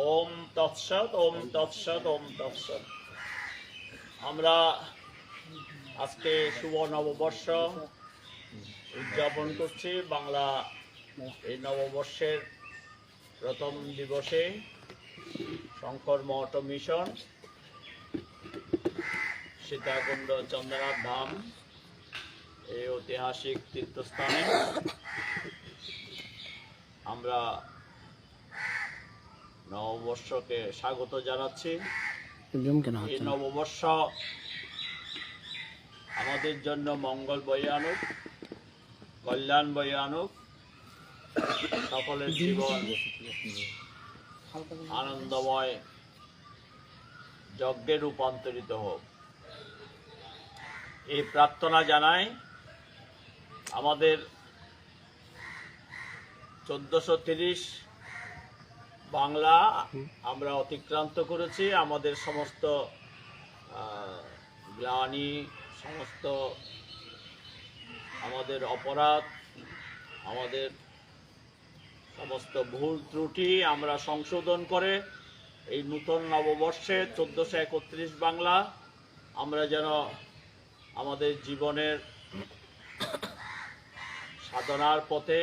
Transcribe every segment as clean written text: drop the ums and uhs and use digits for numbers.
ওম তৎসৎ, ওম তৎসৎ, ওম তৎসৎ। আমরা আজকে শুভ নববর্ষ উদযাপন করছি। বাংলা এই নববর্ষের প্রথম দিবসে শঙ্কর মঠ মিশন সীতাকুণ্ড চন্দ্রনাথ ধাম এই ঐতিহাসিক তীর্থস্থানে আমরা নববর্ষকে স্বাগত জানাচ্ছি। এই নববর্ষ আমাদের জন্য মঙ্গল বয়ে আনুক, কল্যাণ বয়ে আনুক, সকলের জীবন আনন্দময় যজ্ঞে রূপান্তরিত হোক, এই প্রার্থনা জানাই। আমাদের 1430 বাংলা আমরা অতিক্রান্ত করেছি। আমাদের সমস্ত গ্লানি, সমস্ত আমাদের অপরাধ, আমাদের সমস্ত ভুল ত্রুটি আমরা সংশোধন করে এই নূতন নববর্ষে 1431 বাংলা আমরা যেন আমাদের জীবনের সাধনার পথে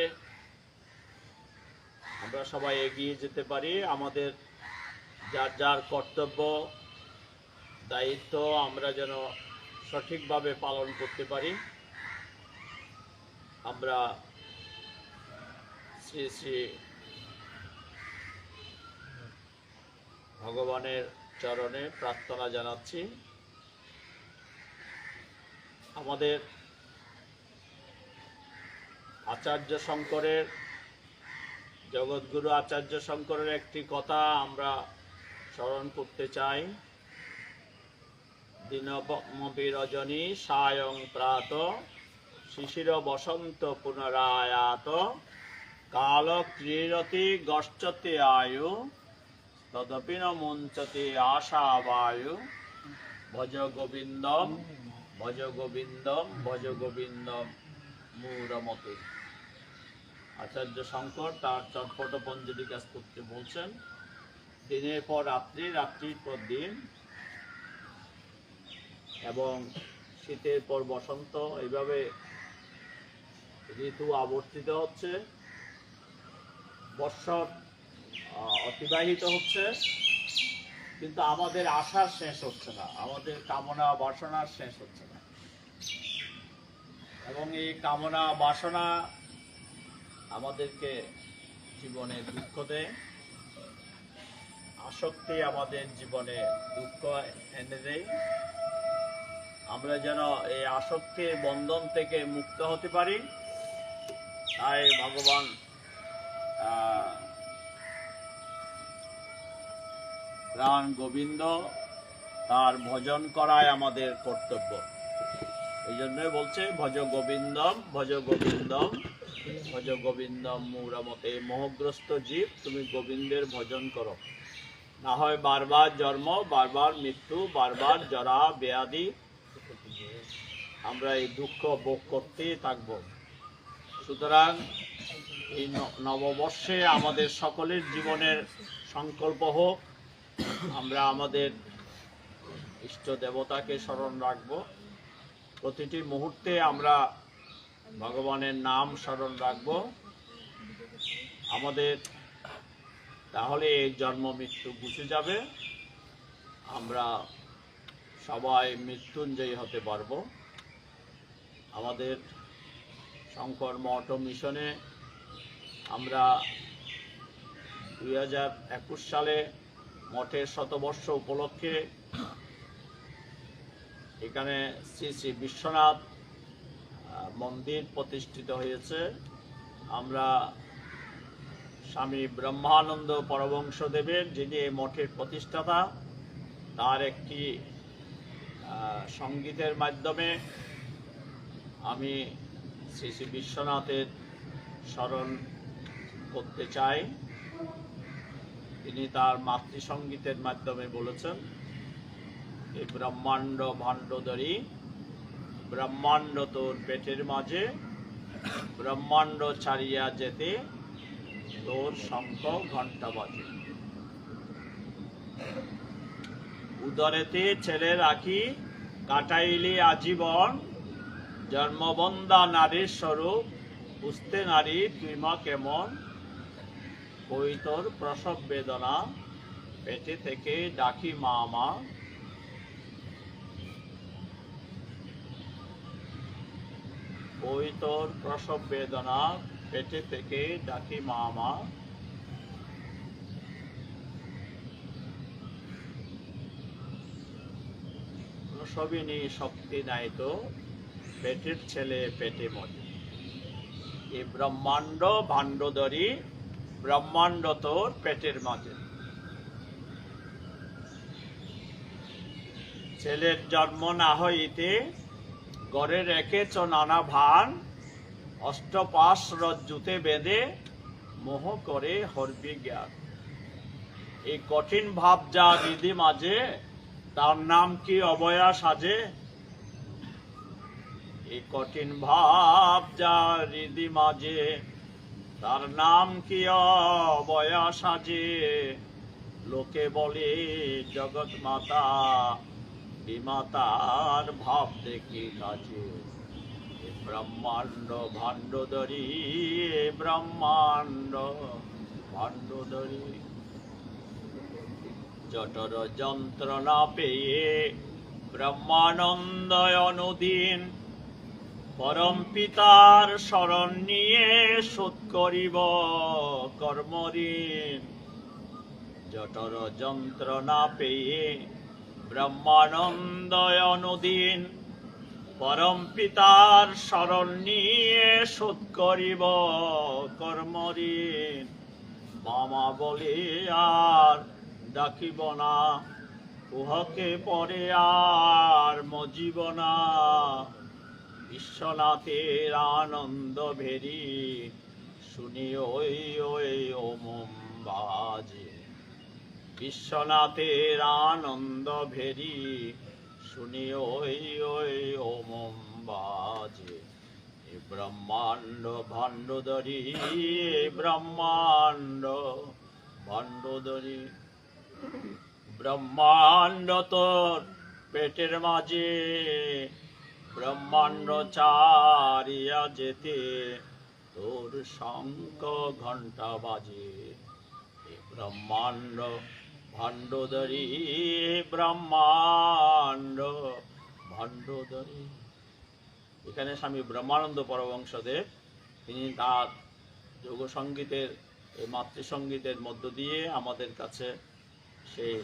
আমরা সবাই এগিয়ে যেতে পারি। আমাদের যার যার কর্তব্য দায়িত্ব আমরা যেন সঠিকভাবে পালন করতে পারি। আমরা শ্রী শ্রী ভগবানের চরণে প্রার্থনা জানাচ্ছি। আমাদের আচার্য শঙ্করের, জগৎগুরু আচার্য শঙ্করের একটি কথা আমরা স্মরণ করতে চাই। দিনমপি রজনী সায়ং প্রাত শিশির বসন্ত পুনরায়াত কাল ক্রীড়তি গচ্ছতি আয়ু তদপি ন মুঞ্চতি আশা বায়ু ভজ গোবিন্দম, ভজ গোবিন্দম, ভজ গোবিন্দম মূঢ়মতে। আচার্য শঙ্কর তার চটপট পঞ্জলিকা স্তোত্রে বলছেন, দিনের পর রাত্রি, রাত্রির পর দিন এবং শীতের পর বসন্ত, এইভাবে ঋতু আবর্তিত হচ্ছে, বৎসর অতিবাহিত হচ্ছে, কিন্তু আমাদের আশার শেষ হচ্ছে না, আমাদের কামনা বাসনার শেষ হচ্ছে না। এবং এই কামনা বাসনা আমাদেরকে জীবনে দুঃখ দেয়, আসক্তি আমাদের জীবনে দুঃখ এনে দেয়। আমরা যেন এই আসক্তির বন্ধন থেকে মুক্ত হতে পারি, তাই ভগবান প্রাণ গোবিন্দ তার ভজন করাই আমাদের কর্তব্য। এই জন্যই বলছে ভজ গোবিন্দম, ভজ গোবিন্দম, ভজ গোবিন্দম মূঢ়মতে। মোহগ্রস্ত জীব, তুমি গোবিন্দের ভজন করো, না হয় বারবার জন্ম, বারবার মৃত্যু, বারবার জরা ব্যাধি, আমরা এই দুঃখ ভোগ করতেই থাকবো। সুতরাং এই নববর্ষে আমাদের সকলের জীবনের সংকল্প হোক, আমরা আমাদের ইষ্ট দেবতাকে স্মরণ রাখব, প্রতিটি মুহূর্তে আমরা ভগবানের নাম স্মরণ রাখব। আমাদের তাহলে এই জন্ম মৃত্যু ঘুচে যাবে, আমরা সবাই মৃত্যুঞ্জয়ী হতে পারব। আমাদের শঙ্কর মঠ মিশনে আমরা 2021 সালে মঠের শতবর্ষ উপলক্ষে এখানে শ্রী শ্রী বিশ্বনাথ মন্দির প্রতিষ্ঠিত হয়েছে। আমরা স্বামী ব্রহ্মানন্দ পরমহংসদেবের, যিনি এই মঠের প্রতিষ্ঠাতা, তার একটি সঙ্গীতের মাধ্যমে আমি শ্রী শ্রী বিশ্বনাথের স্মরণ করতে চাই। তিনি তার মাতৃসঙ্গীতের মাধ্যমে বলেছেন, এই ব্রহ্মাণ্ড ভাণ্ডধরি, ব্রহ্মাণ্ড তোর পেটের মাঝে, ব্রহ্মাণ্ড ছাড়িয়া যেতে তোর শঙ্খ ঘণ্টা বাজে। উদরেতে ছেলে রাখি কাটাইলি আজীবন, জন্মবন্ধা নারীর স্বরূপ, বুঝতে নারী তুই মা কেমন। কই তোর প্রসব বেদনা, পেটে থেকে ডাকি মা মা। কই তোর প্রসব বেদনা, পেটে থেকে ডাকি মা মা। প্রসবিনী শক্তি নাই তো, পেটের ছেলে পেটে মরে। এই ব্রহ্মাণ্ড ভাণ্ডধরি, ব্রহ্মাণ্ড তোর পেটের মাঝে। ছেলের জন্ম না হইতে গড়ে রেখেছ নানা ভান, অষ্টপাশ রজ্জুতে বেঁধে মোহ করে হরবি জ্ঞান। এই কঠিন ভাব যা হৃদি মাঝে, তার নাম কি অবয়া সাজে। এই কঠিন ভাব যা হৃদি মাঝে, তার নাম কি অবয়া সাজে। লোকে বলে জগৎ মাতা, বিমাতার ভাব দেখি কাজে। ব্রহ্মাণ্ড ভাণ্ডধরি, ব্রহ্মাণ্ড ভাণ্ডধরি। জঠর যন্ত্রণা পেয়ে ব্রহ্মানন্দ অনুদিন, পরম পিতার শরণ নিয়ে শোধ করিব কর্মঋণ। জঠর যন্ত্রণা পেয়ে ব্রহ্মানন্দ অনুদিন, পরম পিতার শরণ নিয়ে শোধ করিব কর্মঋণ। মামা বলে আর ডাকিব না, উহাকে পরে আর মজিব না। বিশ্বনাথের আনন্দ ভেরি, শুনি ওই ওই ওম বাজে। বিশ্বনাথের আনন্দ ভেরি, শুনি ওই ওই ওম বাজে। ব্রহ্মাণ্ড ভাণ্ডধরি, ব্রহ্মাণ্ড ভাণ্ডধরি। ব্রহ্মাণ্ড তোর পেটের মাঝে, ব্রহ্মাণ্ড চারিয়া যেতে তোর শঙ্খ ঘণ্টা বাজে। ব্রহ্মাণ্ড ভাণ্ডধরি, ব্রহ্মাণ্ড ভাণ্ডধরি। এখানে স্বামী ব্রহ্মানন্দ পরমহংসদেব তিনি তার যোগ সঙ্গীতের, এই মাতৃসঙ্গীতের মধ্য দিয়ে আমাদের কাছে সেই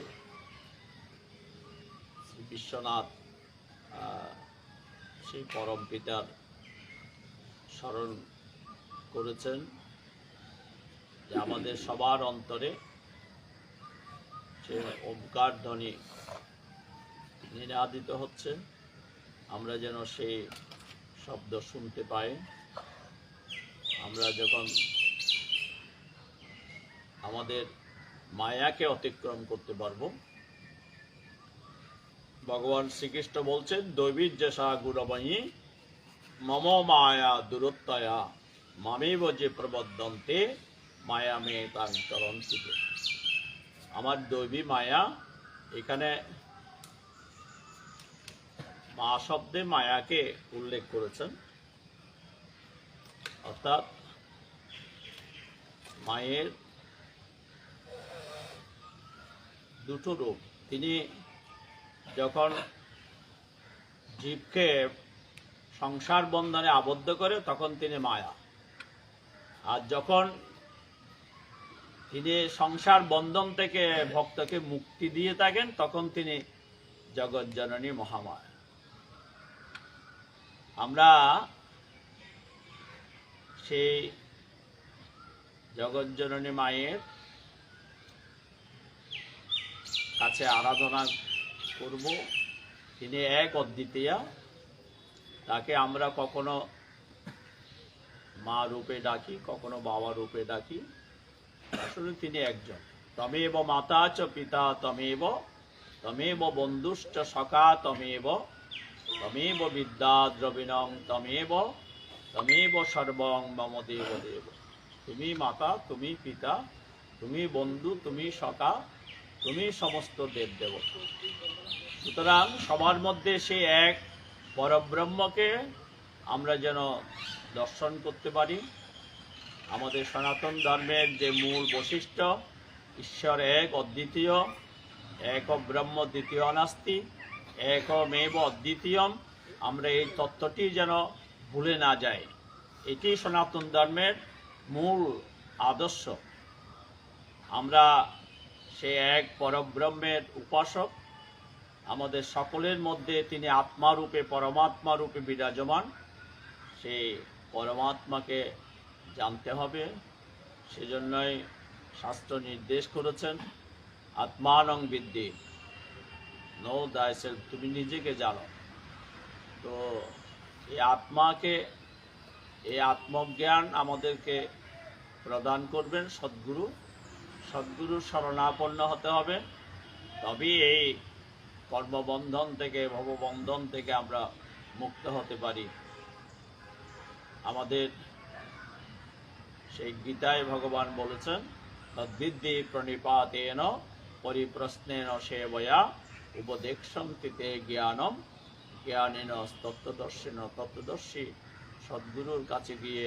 বিশ্বনাথ, সেই পরম পিতার স্মরণ করেছেন, যে আমাদের সবার অন্তরে সে ওমকার ধ্বনি নিনাদিত হচ্ছে, আমরা যেন সেই শব্দ শুনতে পাই। আমরা যখন আমাদের মায়াকে অতিক্রম করতে পারবো। ভগবান শ্রীকৃষ্ণ বলছেন, দৈবীর্যসা গুরবয়ী মম মায়া দূরত্বয়া, মামেব যে প্রবদ্ধন্তে মায়া মে তাং চরন্তি। আমার দৈবী মায়া, এখানে মা শব্দে মায়াকে উল্লেখ করেছেন, অর্থাৎ মায়ের দুটো রূপ। তিনি যখন জীবকে সংসার বন্ধনে আবদ্ধ করে তখন তিনি মায়া, আর যখন তিনি সংসার বন্ধন থেকে ভক্তকে মুক্তি দিয়ে থাকেন তখন তিনি জগৎজননী মহামায়া। আমরা সেই জগৎজননী মায়ের কাছে আরাধনা করব। তিনি এক অদ্বিতীয়া, তাকে আমরা কখনো মা রূপে ডাকি, কখনো বাবা রূপে ডাকি, আসলে তিনি একজন। তমেব মাতা চ পিতা তমেব, তমেব বন্ধুশ্চ সখা তমেব, তমেব বিদ্যা দ্রবিণং তমেব, তমেব সর্বং মম দেব দেব। তুমি মাতা, তুমি পিতা, তুমি বন্ধু, তুমি সখা, তুমি সমস্ত দেব দেবতা। সুতরাং সবার মধ্যে সেই এক পরব্রহ্মকে আমরা যেন দর্শন করতে পারি। আমাদের সনাতন ধর্মের যে মূল বৈশিষ্ট্য, ঈশ্বর এক অদ্বিতীয়, এক ব্রহ্ম দ্বিতীয় নাস্তি, একমেব অদ্বিতীয়ম, আমরা এই তত্ত্বটি যেন ভুলে না যাই। এটি সনাতন ধর্মের মূল আদর্শ। আমরা সে এক পরব্রহ্মের উপাসক। আমাদের সকলের মধ্যে তিনি আত্মারূপে পরমাত্মা রূপে বিরাজমান। সেই পরমাত্মাকে জানতে হবে। সেজন্যই শাস্ত্র নির্দেশ করেছেন, আত্মানং বিদ্ধি, নো thyself, তুমি নিজেকে জানো। তো এই আত্মাকে, এই আত্মজ্ঞান আমাদেরকে প্রদান করবেন সদ্গুরু। সদ্গুরুর শরণাপন্ন হতে হবে, তবেই এই কর্মবন্ধন থেকে, ভববন্ধন থেকে আমরা মুক্ত হতে পারি। আমাদের সেই গীতায় ভগবান বলেছেন, তদ্বিদ্ধি প্রণিপাতেন পরিপ্রশ্নেন সেবয়া উপদেক্ষন্তি তে জ্ঞানম জ্ঞানেন তত্ত্বদর্শিন। তত্ত্বদর্শী সদ্গুরুর কাছে গিয়ে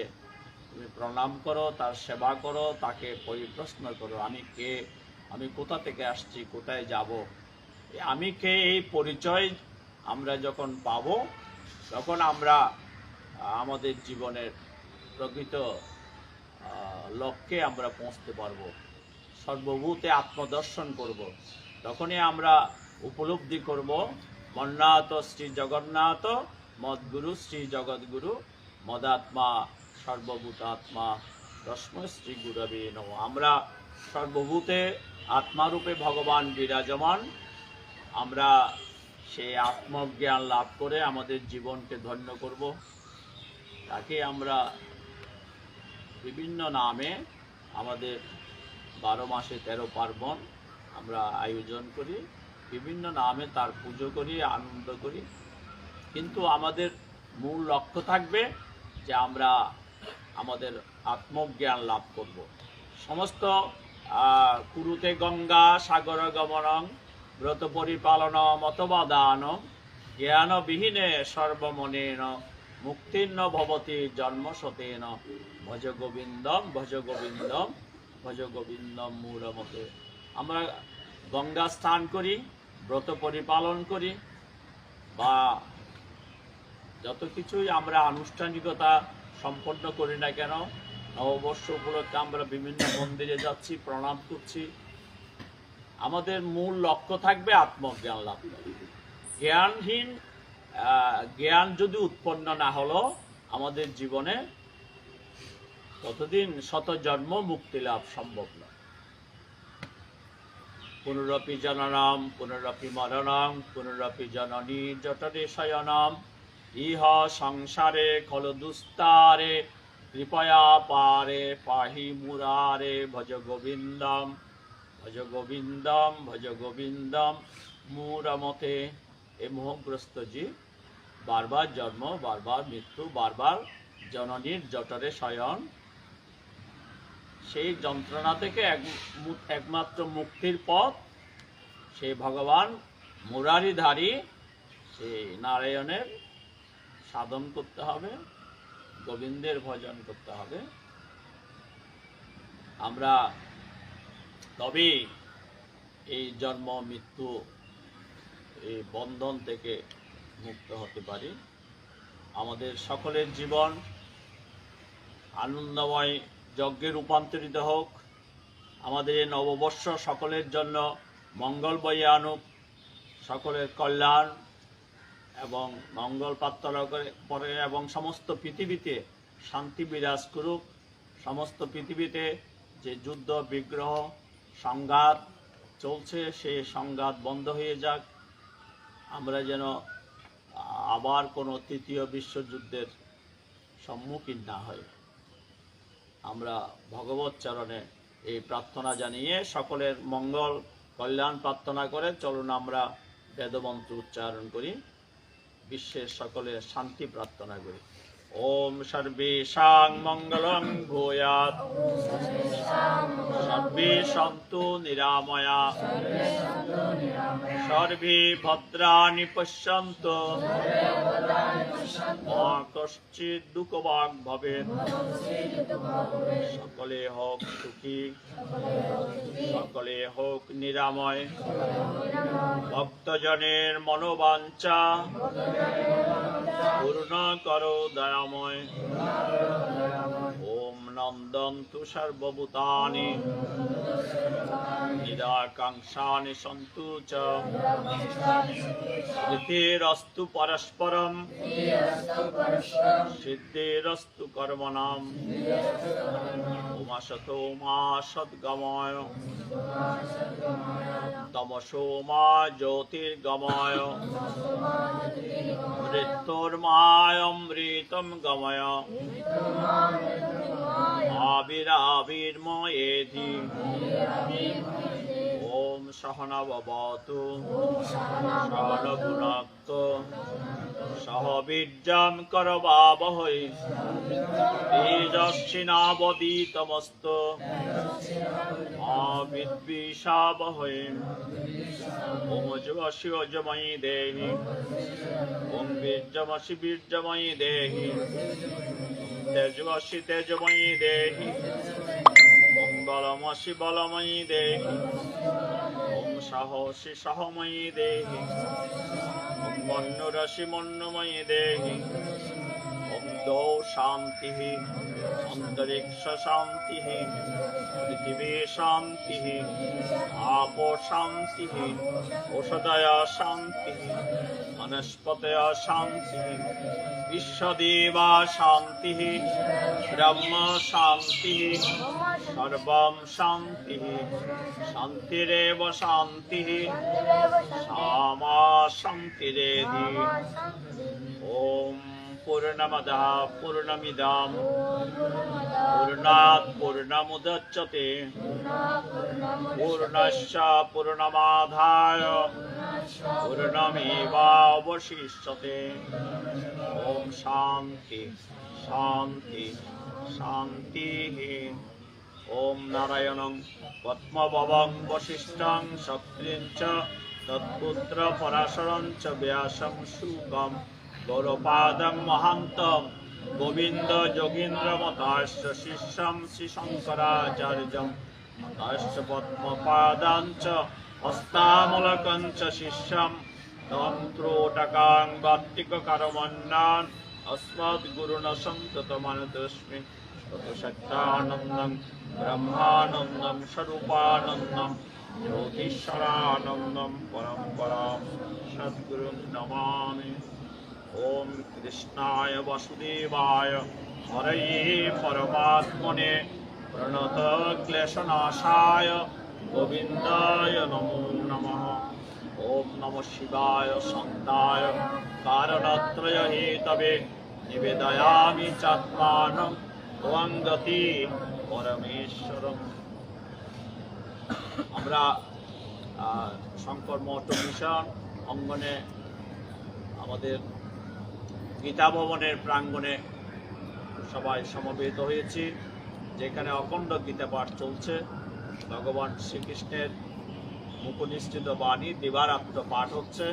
তুমি প্রণাম করো, তার সেবা করো, তাকে পরিপ্রশ্ন করো, আমি কে, আমি কোথা থেকে আসছি, কোথায় যাব। আমি কে এই পরিচয় আমরা যখন পাব, তখন আমরা আমাদের জীবনের প্রকৃত লক্ষ্যে আমরা পৌঁছতে পারব, সর্বভূতে আত্মদর্শন করব। তখনই আমরা উপলব্ধি করব, মন্নাথ শ্রী জগন্নাথ মদ্গুরু শ্রী জগৎগুরু মদাত্মা সর্বভূতাত্মা তস্মৈ শ্রী গুরবে নমঃ। আমরা সর্বভূতে আত্মারূপে ভগবান বিরাজমান। আমরা সেই আত্মজ্ঞান লাভ করে আমাদের জীবনকে ধন্য করব। তাকে আমরা বিভিন্ন নামে, আমাদের 12 মাসে 13 পার্বণ আমরা আয়োজন করি, বিভিন্ন নামে তার পুজো করি, আনন্দ করি। কিন্তু আমাদের মূল লক্ষ্য থাকবে যে আমরা আমাদের আত্মজ্ঞান লাভ করব। সমস্ত কুরুতে গঙ্গা সাগর গমনং ব্রত পরিপালন মতবাদান জ্ঞানবিহীনে সর্বমনেন মুক্তির্ন ভবতি জন্মশতেন ভজ গোবিন্দম ভজ গোবিন্দম ভজ গোবিন্দম মূঢ়মতে। আমরা গঙ্গা স্নান করি, ব্রত পরিপালন করি, বা যত কিছুই আমরা আনুষ্ঠানিকতা সম্পন্ন করি না কেন, নববর্ষ উপলক্ষে আমরা বিভিন্ন মন্দিরে যাচ্ছি, প্রণাম করছি, আমাদের মূল লক্ষ্য থাকবে আত্মজ্ঞান লাভ করা। জ্ঞানহীন, জ্ঞান যদি উৎপন্ন না হলো আমাদের জীবনে, ততদিন শত জন্ম মুক্তি লাভ সম্ভব নয়। পুনরপি জননম পুনরপি মরণম পুনরপি জননী জঠরে শয়নম ইহ সংসারে খলু দুস্তারে কৃপয়া পারে পাহি মুরারে ভজ গোবিন্দম ভজ গোবিন্দম ভজ গোবিন্দম মূঢ়মতে। এ মোহগ্রস্ত জীব বারবার জন্ম, বারবার মৃত্যু, বারবার জননীর জঠরে শয়ন, সেই যন্ত্রণা থেকে একমাত্র মুক্তির পথ সেই ভগবান মুরারিধারী, সেই নারায়ণের সাধন করতে হবে, গোবিন্দের ভজন করতে হবে। আমরা তবে এই জন্ম মৃত্যু, এই বন্ধন থেকে মুক্ত হতে পারি। আমাদের সকলের জীবন আনন্দময় যজ্ঞে রূপান্তরিত হোক। আমাদের এই নববর্ষ সকলের জন্য মঙ্গল বয়ে আনুক, সকলের কল্যাণ এবং মঙ্গল প্রার্থনা করে, এবং সমস্ত পৃথিবীতে শান্তি বিরাজ করুক। সমস্ত পৃথিবীতে যে যুদ্ধ বিগ্রহ সংঘাত চলছে, সেই সংঘাত বন্ধ হয়ে যাক। আমরা যেন আবার কোনো তৃতীয় বিশ্বযুদ্ধের সম্মুখীন না হই। আমরা ভগবত চরণে এই প্রার্থনা জানিয়ে, সকলের মঙ্গল কল্যাণ প্রার্থনা করে চলুন আমরা বেদমন্ত্র উচ্চারণ করি, বিশ্বের সকলের শান্তি প্রার্থনা করি। ओम सर्वेषां मङ्गलं भूयात् सर्वे सन्तु निरामया सर्वे भद्राणि पश्यन्तु मा कश्चित् दुःखभाग् भवेत् सकले হোক সুখী সকলে হোক নিরাময় ভক্তজনের মনোবাঞ্ছা পূর্ণ করো দয়াময় ওম নন্দন্তু সর্বভূতানি নিরাকাঙ্ক্ষানি সন্তু চ স্থিতিরস্তু পরস্পরম সিদ্ধিরস্তু কর্মণাম উমাসতো মা সদ্গময় তমসো মা জ্যোতির্গময় মৃত্যুর্মায়মৃতম গময় আবিরাবির্ময়েধি ওম সহনাভবতু সহনভুনাক্তু সহ বীর্যং করবাবহৈ তেজস্বিনাবদিতমস্তু মা বিদ্বিষাবহৈ ওম যুবসি যজময়ি দেহি ওম বীর্যমসি বীর্যময়ি দেহি তেজস্বি তেজময়ি দেহি ওম বলমসি বলময়ি দেহি ওম সাহসি সহময়ি দেহি ওম মন্যরসি মন্যময়ি দেহি ওম দৌ শান্তি অন্তরিক্ষ শান্তি পৃথিবী শান্তি আপো শান্তি ঔষধয় শান্তি বনস্পতয় শান্তি বিশ্বদেবা শান্তি ব্রহ্ম শান্তি সর্বম শান্তি শান্তিরেব শান্তি সামা শান্তিরেধি ওম पूर्णमदः पूर्णमिदं पूर्णात् पूर्णमुदच्यते पूर्णस्य पूर्णमादाय पूर्णमेवावशिष्यते ॐ शान्ति शान्ति शान्तिः ॐ नारायणं पद्मभवं वसिष्ठं शक्तिं च तत्पुत्र पराशरं च व्यासं शुकं गौरपादं महान्तं गोविन्द जोगीन्द्रमताश्च शिष्यं श्रीशङ्कराचार्यं मताश्च पद्मपादां च हस्तामूलकं च शिष्यं तन्त्रोटकां वात्तिककर्मण्णान् अस्मद्गुरुणा सन्ततमनुतोऽस्मि तत्सत्यानन्दं ब्रह्मानन्दं स्वरूपानन्दं ज्योतिष्वरानन्दं परम्परां सद्गुरुं नमामि। ओम कृष्णाय वासुदेवाय हरये परमात्मने प्रणत क्लेशनाशाय गोविन्दाय नमो नमः। ओम नमः शिवाय शान्ताय कारणत्रय हेतवे निवेदयामि चात्मानं त्वं गति परमेश्वरम्। আমরা শঙ্কর মঠ মিশন অঙ্গনে আমাদের গীতা ভবনের প্রাঙ্গণে সবাই সমবেত হয়েছি, যেখানে অখণ্ড গীতা পাঠ চলছে। ভগবান শ্রীকৃষ্ণের মুখনিসৃত বাণী দিবারাত্র পাঠ হচ্ছে।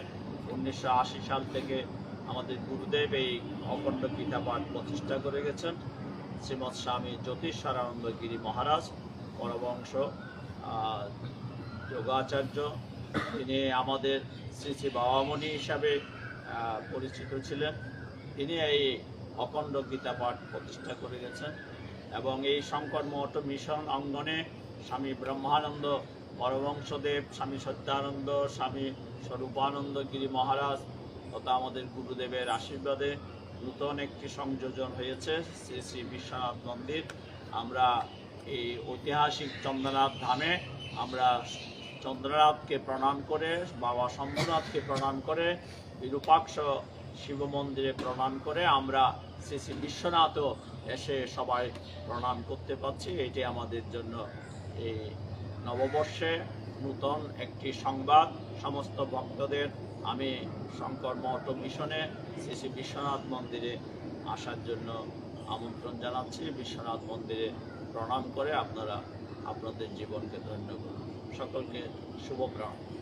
1980 সাল থেকে আমাদের গুরুদেব এই অখণ্ড গীতা পাঠ প্রতিষ্ঠা করে গেছেন। শ্রীমৎ স্বামী জ্যোতিষ্বরানন্দ গিরি মহারাজ পরবংশ যোগাচার্য, তিনি আমাদের শ্রী শ্রী বাবামণি হিসাবে পরিচিত ছিলেন। তিনি এই অখণ্ড গীতা পাঠ প্রতিষ্ঠা করে গেছেন এবং এই শঙ্কর মঠ মিশন অঙ্গনে স্বামী ব্রহ্মানন্দ পরমহংসদেব, স্বামী সত্যানন্দ, স্বামী স্বরূপানন্দ গিরি মহারাজ তথা আমাদের গুরুদেবের আশীর্বাদে নূতন একটি সংযোজন হয়েছে শ্রী শ্রী বিশ্বনাথ মন্দির। আমরা এই ঐতিহাসিক চন্দ্রনাথ ধামে আমরা চন্দ্রনাথকে প্রণাম করে, বাবা শম্ভুনাথকে প্রণাম করে, বিরূপাক্ষ শিব মন্দিরে প্রণাম করে আমরা শ্রী শ্রী বিশ্বনাথও এসে সবাই প্রণাম করতে পারছি। এটি আমাদের জন্য এই নববর্ষে নূতন একটি সংবাদ। সমস্ত ভক্তদের আমি শঙ্কর মঠ মিশনে শ্রী শ্রী বিশ্বনাথ মন্দিরে আসার জন্য আমন্ত্রণ জানাচ্ছি। বিশ্বনাথ মন্দিরে প্রণাম করে আপনারা আপনাদের জীবনকে ধন্য করুন। সকলকে শুভকামনা।